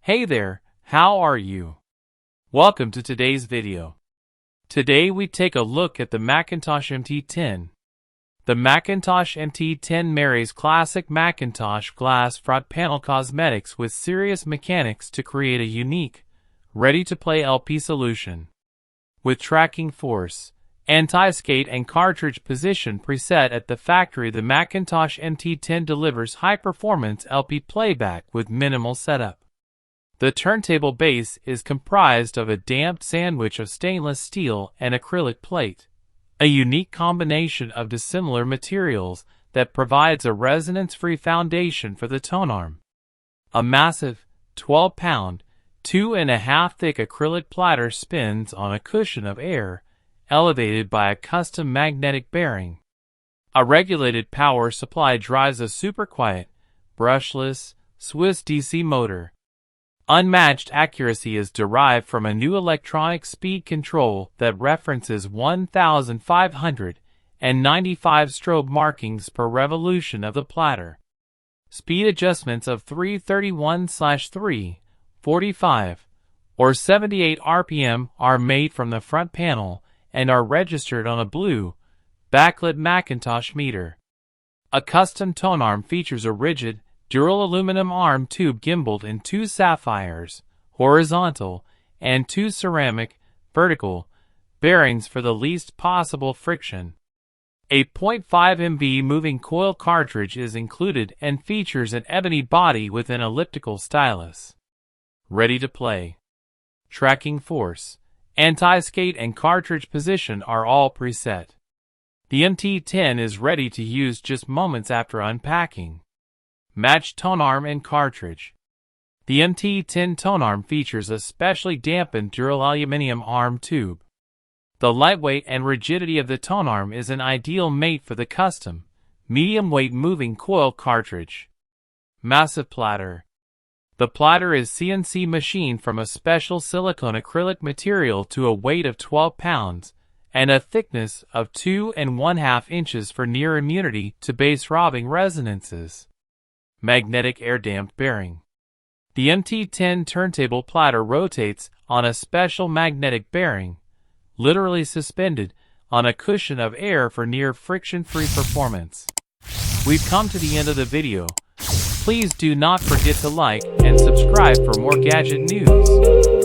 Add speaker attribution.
Speaker 1: Hey there, how are you? Welcome to today's video. Today we take a look at the McIntosh MT10. The McIntosh MT10 marries classic McIntosh glass front panel cosmetics with serious mechanics to create a unique, ready-to-play LP solution. With tracking force, anti-skate and cartridge position preset at the factory, the McIntosh MT10 delivers high-performance LP playback with minimal setup. The turntable base is comprised of a damped sandwich of stainless steel and acrylic plate, a unique combination of dissimilar materials that provides a resonance-free foundation for the tone arm. A massive, 12-pound, 2.5 thick acrylic platter spins on a cushion of air, elevated by a custom magnetic bearing. A regulated power supply drives a super-quiet, brushless, Swiss DC motor. Unmatched accuracy is derived from a new electronic speed control that references 1,595 strobe markings per revolution of the platter. Speed adjustments of 331/345 or 78 RPM are made from the front panel and are registered on a blue, backlit McIntosh meter. A custom tone arm features a rigid, dural aluminum arm tube gimbaled in 2 sapphires, horizontal, and 2 ceramic, vertical, bearings for the least possible friction. A 0.5 MV moving coil cartridge is included and features an ebony body with an elliptical stylus. Ready to play. Tracking force, anti-skate and cartridge position are all preset. The MT10 is ready to use just moments after unpacking. Matched tone arm and cartridge. The MT10 tone arm features a specially dampened dural aluminum arm tube. The lightweight and rigidity of the tone arm is an ideal mate for the custom, medium-weight moving coil cartridge. Massive platter. The platter is CNC machined from a special silicone acrylic material to a weight of 12 pounds and a thickness of 2.5 inches for near immunity to bass robbing resonances. Magnetic air-damped bearing. The MT10 turntable platter rotates on a special magnetic bearing, literally suspended on a cushion of air for near friction-free performance. We've come to the end of the video. Please do not forget to like and subscribe for more gadget news.